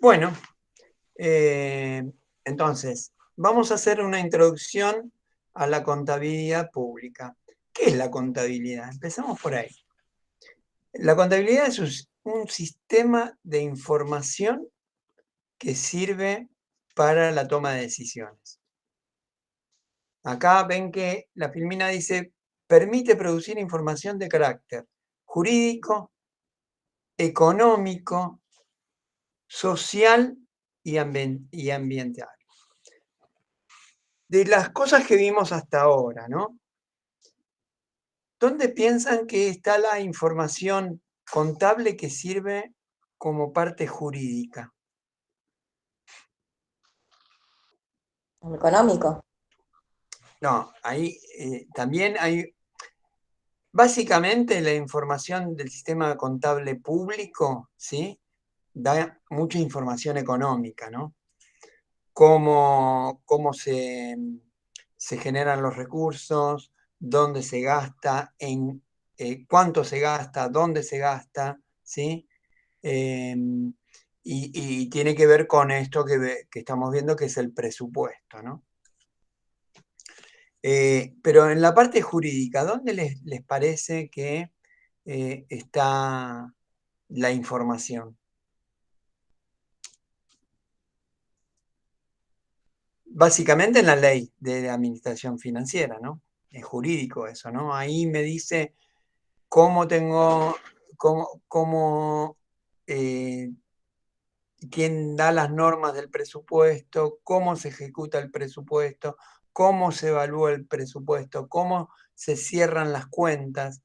Bueno, eh, entonces, vamos a hacer una introducción a la contabilidad pública. ¿Qué es la contabilidad? Empezamos por ahí. La contabilidad es un sistema de información que sirve para la toma de decisiones. Acá ven que la filmina dice, permite producir información de carácter jurídico, económico, social y ambiental. De las cosas que vimos hasta ahora, ¿no? ¿Dónde piensan que está la información contable que sirve como parte jurídica? Económico. No, ahí también hay, básicamente la información del sistema contable público, ¿sí? Da mucha información económica, ¿no? Cómo se generan los recursos, dónde se gasta, cuánto se gasta, dónde se gasta, ¿sí? Eh, y tiene que ver con esto que estamos viendo, que es el presupuesto, ¿no? Pero en la parte jurídica, ¿dónde les parece que está la información? Básicamente en la ley de administración financiera, ¿no? Es jurídico eso, ¿no? Ahí me dice cómo tengo, cómo quién da las normas del presupuesto, cómo se ejecuta el presupuesto, cómo se evalúa el presupuesto, cómo se cierran las cuentas,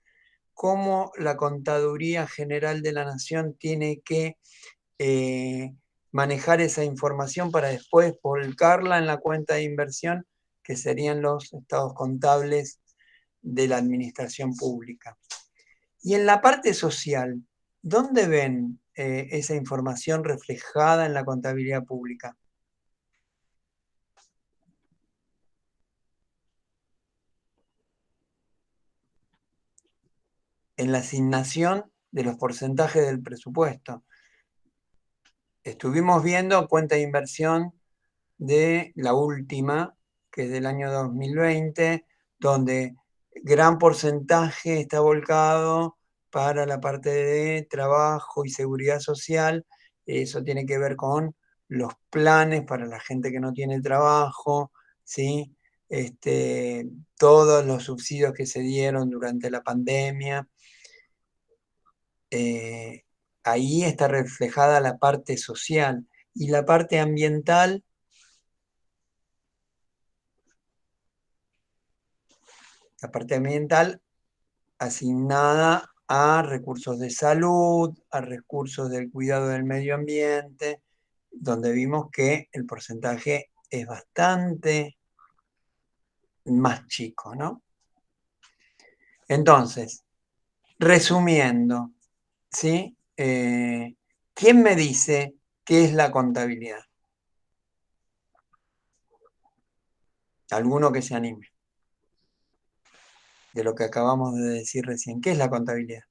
cómo la Contaduría General de la Nación tiene que eh, manejar esa información para después volcarla en la cuenta de inversión, que serían los estados contables de la administración pública. Y en la parte social, ¿dónde ven esa información reflejada en la contabilidad pública? En la asignación de los porcentajes del presupuesto. Estuvimos viendo cuenta de inversión de la última, que es del año 2020, donde gran porcentaje está volcado para la parte de trabajo y seguridad social. Eso tiene que ver con los planes para la gente que no tiene trabajo, ¿sí? Este, todos los subsidios que se dieron durante la pandemia. eh, Ahí está reflejada la parte social y la parte ambiental. La parte ambiental asignada a recursos de salud, a recursos del cuidado del medio ambiente, donde vimos que el porcentaje es bastante más chico, ¿no? Entonces, resumiendo, ¿sí? ¿Quién me dice qué es la contabilidad? Alguno que se anime, de lo que acabamos de decir recién. ¿Qué es la contabilidad?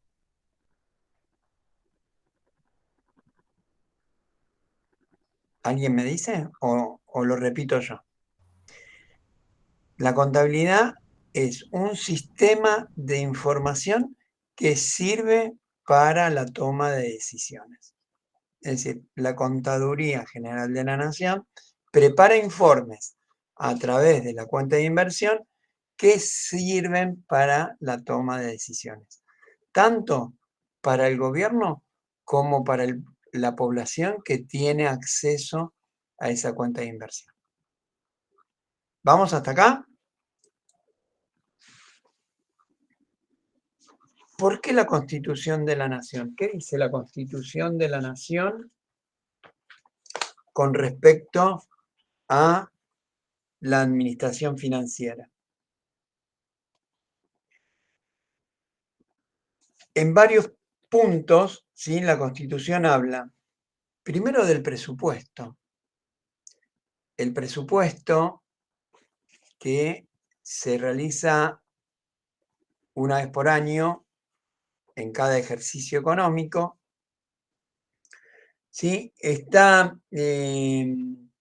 ¿Alguien me dice o lo repito yo? La contabilidad es un sistema de información que sirve para la toma de decisiones. Es decir, la Contaduría General de la Nación prepara informes a través de la cuenta de inversión que sirven para la toma de decisiones, tanto para el gobierno como para la población que tiene acceso a esa cuenta de inversión. ¿Vamos hasta acá? ¿Por qué la Constitución de la Nación? ¿Qué dice la Constitución de la Nación con respecto a la administración financiera? En varios puntos, ¿sí? La Constitución habla primero del presupuesto. El presupuesto que se realiza una vez por año en cada ejercicio económico ¿sí? Está en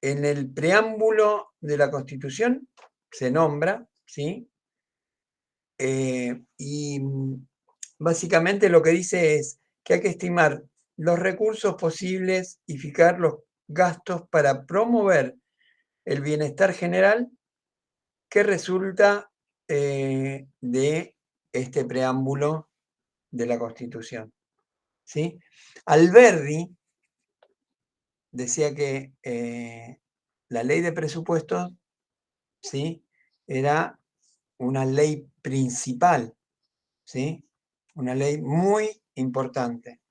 el preámbulo de la Constitución, se nombra, ¿sí? Y básicamente lo que dice es que hay que estimar los recursos posibles y fijar los gastos para promover el bienestar general que resulta de este preámbulo de la Constitución, ¿sí? Alberdi decía que la ley de presupuestos, ¿sí?, era una ley principal, ¿sí? Una ley muy importante,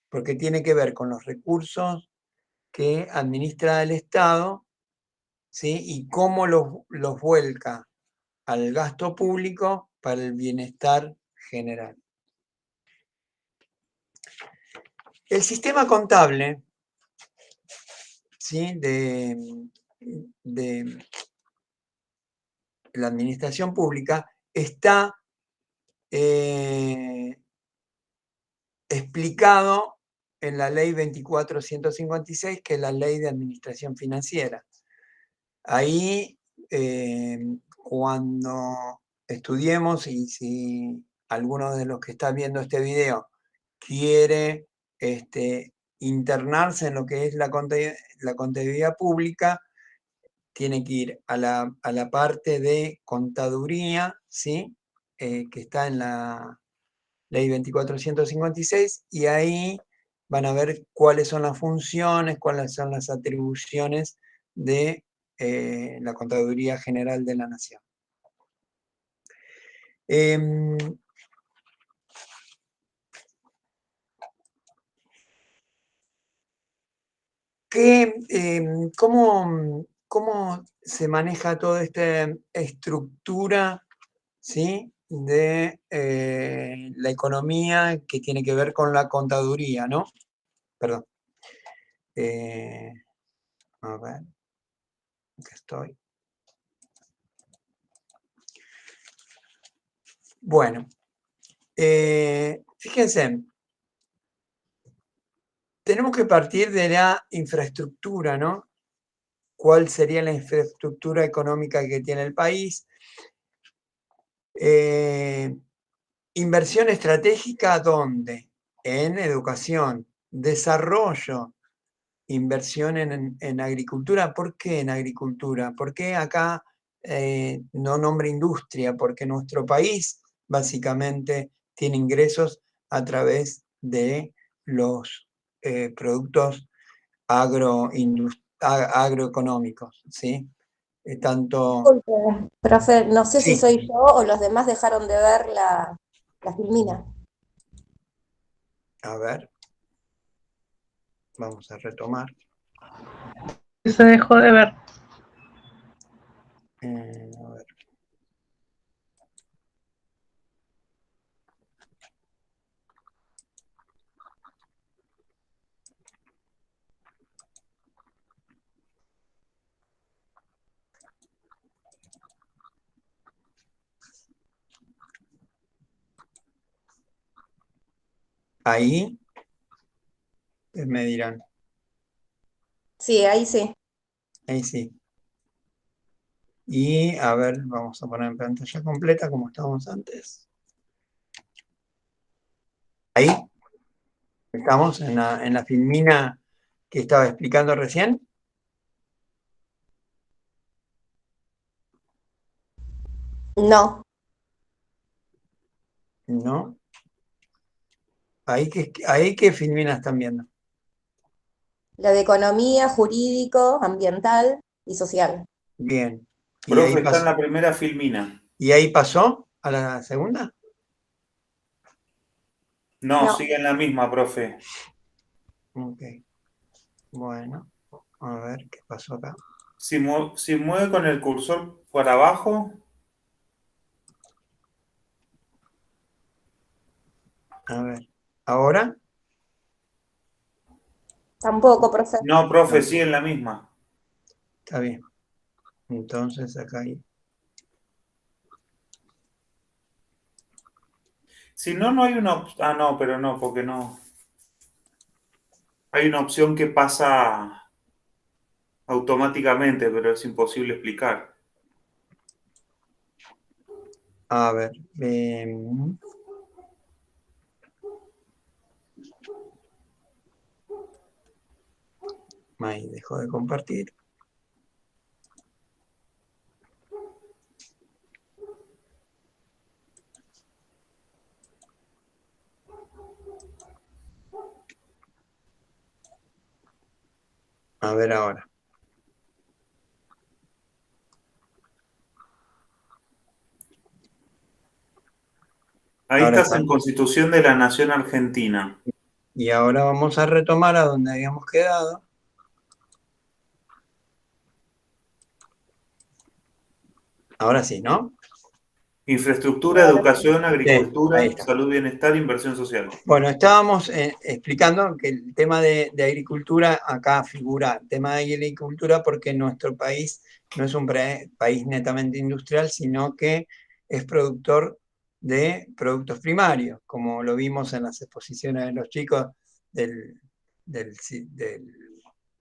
porque tiene que ver con los recursos que administra el Estado, ¿sí? Y cómo los vuelca al gasto público para el bienestar general. El sistema contable, ¿sí?, de la administración pública está explicado en la ley 24.156, que es la ley de administración financiera. Ahí, cuando estudiemos, y si alguno de los que está viendo este video quiere internarse en lo que es la contabilidad pública, tiene que ir a la parte de contaduría, ¿sí? Que está en la ley 24.156, y ahí van a ver cuáles son las funciones, cuáles son las atribuciones de la Contaduría General de la Nación. ¿Cómo se maneja toda esta estructura, ¿sí?, de la economía que tiene que ver con la contaduría, ¿no? Perdón. A ver, acá estoy. Bueno, fíjense, tenemos que partir de la infraestructura, ¿no? ¿Cuál sería la infraestructura económica que tiene el país? Inversión estratégica, ¿dónde? En educación, desarrollo, inversión en agricultura. ¿Por qué en agricultura? ¿Por qué acá no nombra industria? Porque nuestro país básicamente tiene ingresos a través de los productos agroeconómicos, ¿sí? Tanto... Disculpe, profe, no sé si Sí, soy yo o los demás dejaron de ver la filmina. a ver, vamos a retomar. Se dejó de ver. A ver. Ahí me dirán, Sí, ahí sí. ahí sí. Y a ver, vamos a poner en pantalla completa como estábamos antes. Ahí estamos en la filmina que estaba explicando recién. No, ¿No? Ahí qué filmina están viendo. la de economía, jurídico, ambiental y social. Bien. ¿Y ahí Profe, está en pasó? la primera filmina. ¿Y ahí pasó a la segunda? No, No, sigue en la misma, profe. Ok. Bueno, a ver qué pasó acá. Si mueve con el cursor para abajo. A ver. ¿Ahora? tampoco, profe. No, profe, sigue Tampoco. en la misma. Está bien. Entonces acá hay... Si no, no hay una. Ah, no, pero no, porque no. Hay una opción que pasa automáticamente, pero es imposible explicar. A ver. Ahí dejó de compartir. A ver ahora. Ahí Ahora estás está. en Constitución de la Nación Argentina. Y ahora vamos a retomar a donde habíamos quedado. Ahora sí, ¿no? Infraestructura, Ahora sí. educación, Sí, ahí agricultura, está. salud, bienestar, inversión social. Bueno, estábamos explicando que el tema de agricultura, acá figura el tema de agricultura porque nuestro país no es un país netamente industrial, sino que es productor de productos primarios, como lo vimos en las exposiciones de los chicos del, del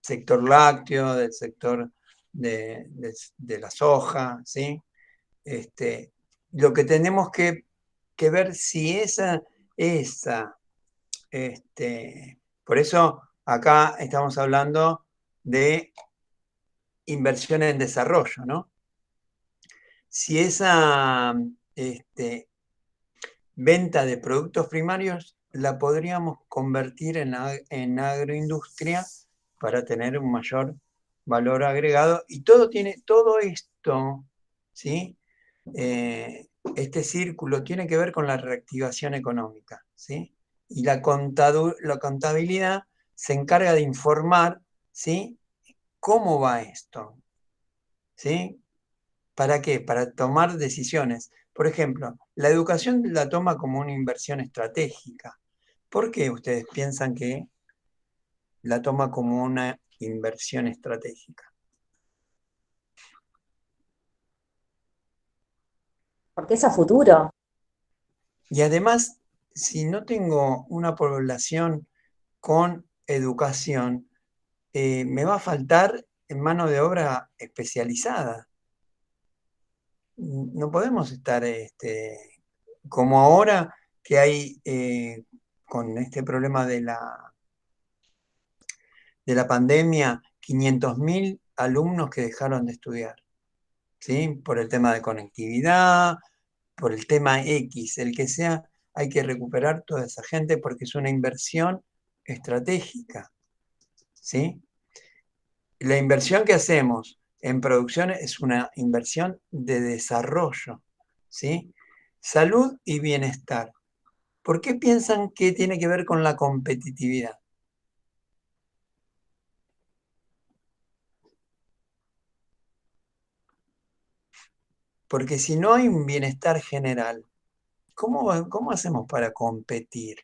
sector lácteo, del sector de la soja, ¿sí? Lo que tenemos que ver si esa por eso acá estamos hablando de inversión en desarrollo, ¿no? Si esa venta de productos primarios la podríamos convertir en agroindustria para tener un mayor valor agregado y todo esto, ¿sí? Este círculo tiene que ver con la reactivación económica, ¿sí? Y la contabilidad se encarga de informar, ¿sí? ¿Cómo va esto? ¿Sí? ¿Para qué? Para tomar decisiones. Por ejemplo, la educación la toma como una inversión estratégica. ¿Por qué ustedes piensan que la toma como una inversión estratégica? Porque es a futuro. Y además, si no tengo una población con educación, me va a faltar en mano de obra especializada. No podemos estar como ahora que hay con este problema de la pandemia, 500.000 alumnos que dejaron de estudiar, ¿sí? Por el tema de conectividad, por el tema X, el que sea, hay que recuperar toda esa gente porque es una inversión estratégica, ¿sí? La inversión que hacemos en producción es una inversión de desarrollo, ¿sí? Salud y bienestar. ¿Por qué piensan que tiene que ver con la competitividad? Porque si no hay un bienestar general, ¿cómo hacemos para competir?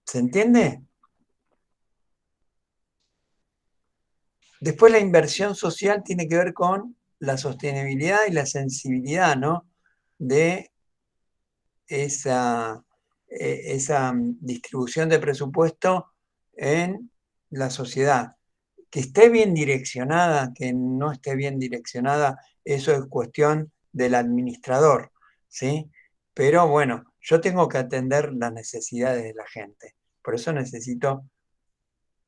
¿Se entiende? Después la inversión social tiene que ver con la sostenibilidad y la sensibilidad, ¿no? De esa distribución de presupuesto en la sociedad. Que esté bien direccionada, que no esté bien direccionada, eso es cuestión del administrador, ¿sí? Pero bueno, yo tengo que atender las necesidades de la gente. Por eso necesito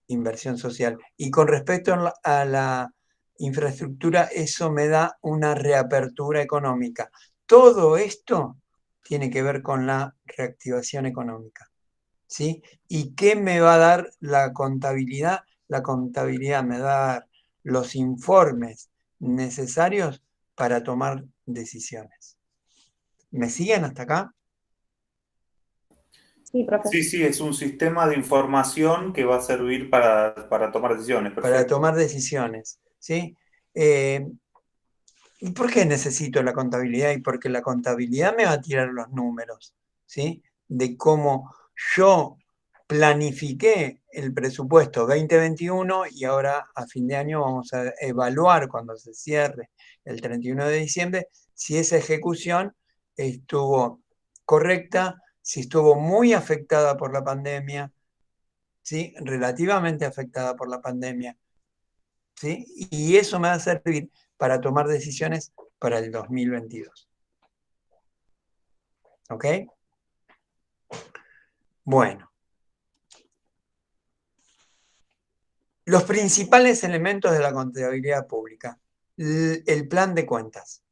inversión social. Y con respecto a la infraestructura, eso me da una reapertura económica. Todo esto tiene que ver con la reactivación económica, ¿sí? ¿Y qué me va a dar la contabilidad? La contabilidad me va a dar los informes necesarios para tomar decisiones. ¿Me siguen hasta acá? Sí, profe. Sí, sí, es un sistema de información que va a servir para tomar decisiones. Para Perfecto. tomar decisiones, ¿sí? Eh, ¿Y por qué necesito la contabilidad? Y porque la contabilidad me va a tirar los números, ¿sí? De cómo yo planifiqué el presupuesto 2021 y ahora a fin de año vamos a evaluar cuando se cierre el 31 de diciembre si esa ejecución estuvo correcta si estuvo muy afectada por la pandemia, ¿sí? Relativamente afectada por la pandemia, ¿sí? Y eso me va a servir para tomar decisiones para el 2022. ¿Ok? Bueno. Los principales elementos de la contabilidad pública. El plan de cuentas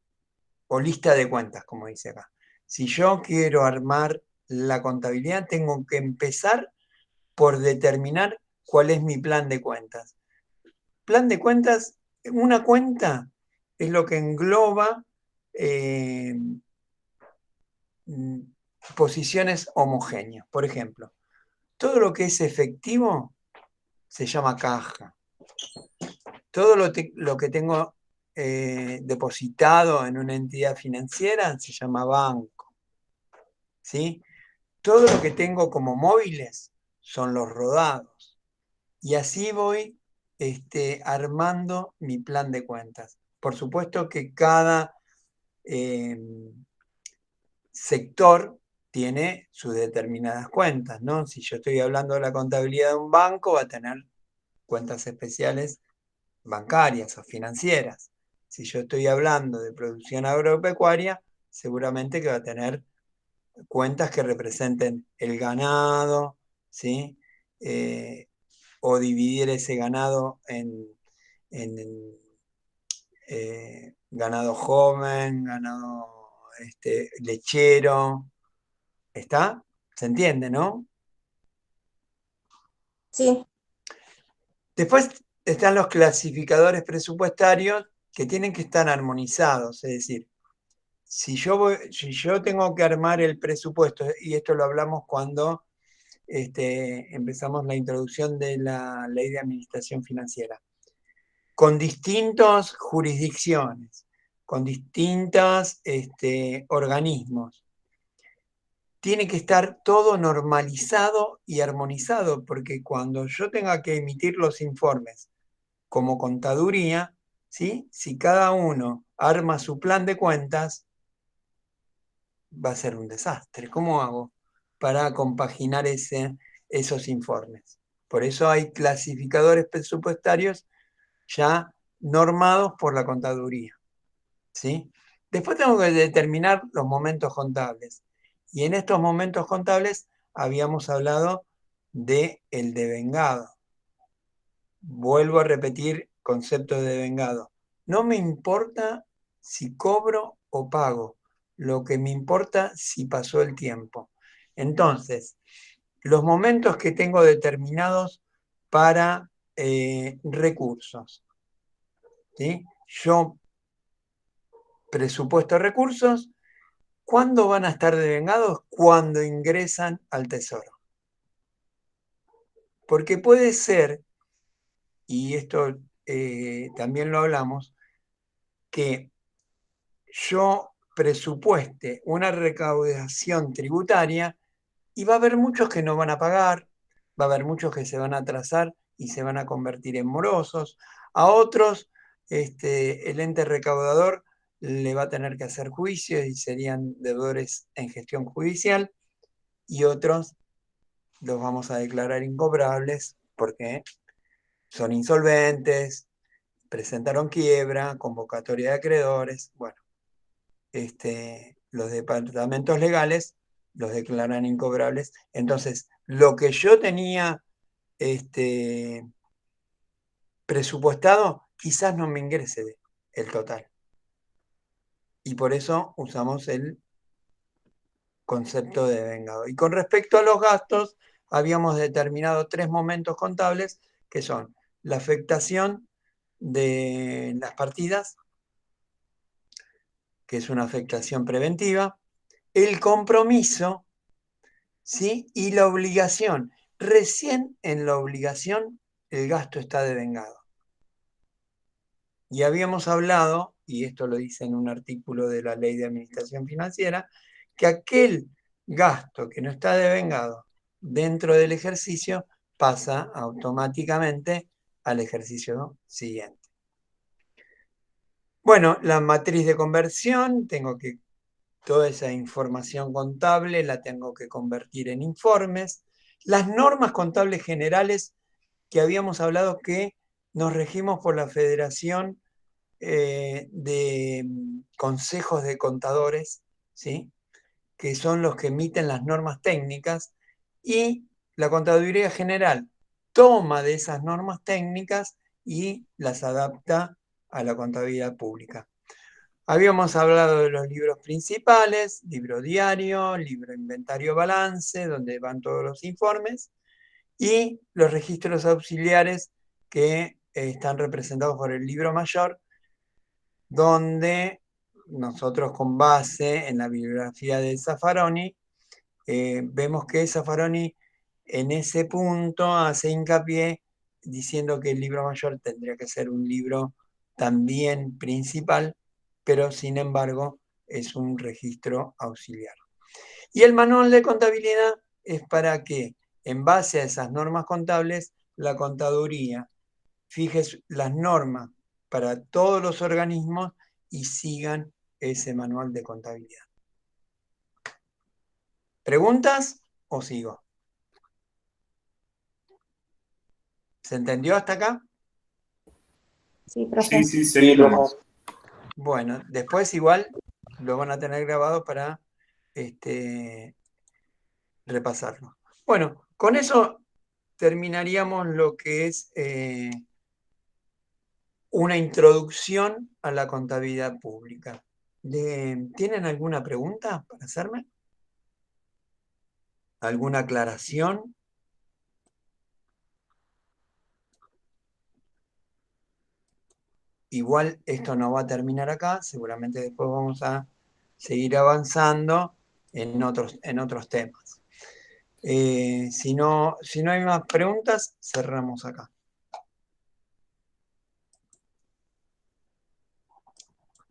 o lista de cuentas, como dice acá. Si yo quiero armar la contabilidad, tengo que empezar por determinar cuál es mi plan de cuentas. Plan de cuentas, una cuenta es lo que engloba posiciones homogéneas. Por ejemplo, todo lo que es efectivo se llama caja. Todo lo que tengo depositado en una entidad financiera se llama banco. ¿Sí? Todo lo que tengo como móviles son los rodados. Y así voy armando mi plan de cuentas. Por supuesto que cada sector tiene sus determinadas cuentas, ¿no? Si yo estoy hablando de la contabilidad de un banco, va a tener cuentas especiales bancarias o financieras. Si yo estoy hablando de producción agropecuaria, seguramente que va a tener cuentas que representen el ganado, ¿sí? O dividir ese ganado en ganado joven, ganado lechero. ¿Está? ¿Se entiende, no? Sí, Después están los clasificadores presupuestarios que tienen que estar armonizados, es decir, si yo tengo que armar el presupuesto, y esto lo hablamos cuando empezamos la introducción de la Ley de Administración Financiera, con distintas jurisdicciones, con distintos organismos, tiene que estar todo normalizado y armonizado, porque cuando yo tenga que emitir los informes como contaduría, ¿sí? Si cada uno arma su plan de cuentas, va a ser un desastre. ¿Cómo hago para compaginar esos informes? Por eso hay clasificadores presupuestarios ya normados por la contaduría, ¿sí? Después tengo que determinar los momentos contables. Y en estos momentos contables habíamos hablado de el devengado. Vuelvo a repetir concepto de devengado. No me importa si cobro o pago, lo que me importa si pasó el tiempo. Entonces, los momentos que tengo determinados para recursos, ¿sí? Yo presupuesto recursos, ¿cuándo van a estar devengados? Cuando ingresan al tesoro. Porque puede ser, y esto también lo hablamos, que yo presupueste una recaudación tributaria y va a haber muchos que no van a pagar, va a haber muchos que se van a atrasar y se van a convertir en morosos. A otros, el ente recaudador le va a tener que hacer juicios y serían deudores en gestión judicial, y otros los vamos a declarar incobrables porque son insolventes, presentaron quiebra, convocatoria de acreedores. Bueno, los departamentos legales los declaran incobrables. Entonces, lo que yo tenía presupuestado, quizás no me ingrese el total. Y por eso usamos el concepto de devengado. Y con respecto a los gastos, habíamos determinado 3 momentos contables, que son la afectación de las partidas, que es una afectación preventiva, el compromiso, ¿sí? Y la obligación. Recién en la obligación el gasto está devengado. Y habíamos hablado, y esto lo dice en un artículo de la Ley de Administración Financiera, que aquel gasto que no está devengado dentro del ejercicio pasa automáticamente al ejercicio siguiente. Bueno, la matriz de conversión, tengo que toda esa información contable la tengo que convertir en informes. Las normas contables generales que habíamos hablado que nos regimos por la Federación de Consejos de Contadores, ¿sí? Que son los que emiten las normas técnicas, y la Contaduría General toma de esas normas técnicas y las adapta a la contabilidad pública. Habíamos hablado de los libros principales, libro diario, libro inventario balance, donde van todos los informes, y los registros auxiliares que están representados por el libro mayor, donde nosotros, con base en la bibliografía de Zaffaroni, vemos que Zaffaroni en ese punto hace hincapié diciendo que el libro mayor tendría que ser un libro también principal, pero sin embargo es un registro auxiliar. Y el manual de contabilidad es para que, en base a esas normas contables, la contaduría fije las normas para todos los organismos y sigan ese manual de contabilidad. ¿Preguntas o sigo? ¿Se entendió hasta acá? Sí, profe. Sí, seguimos. Bueno, después igual lo van a tener grabado para repasarlo. Bueno, con eso terminaríamos lo que es una introducción a la contabilidad pública. ¿Tienen alguna pregunta para hacerme? ¿Alguna aclaración? Igual esto no va a terminar acá, seguramente después vamos a seguir avanzando en otros temas. Si no hay más preguntas, cerramos acá.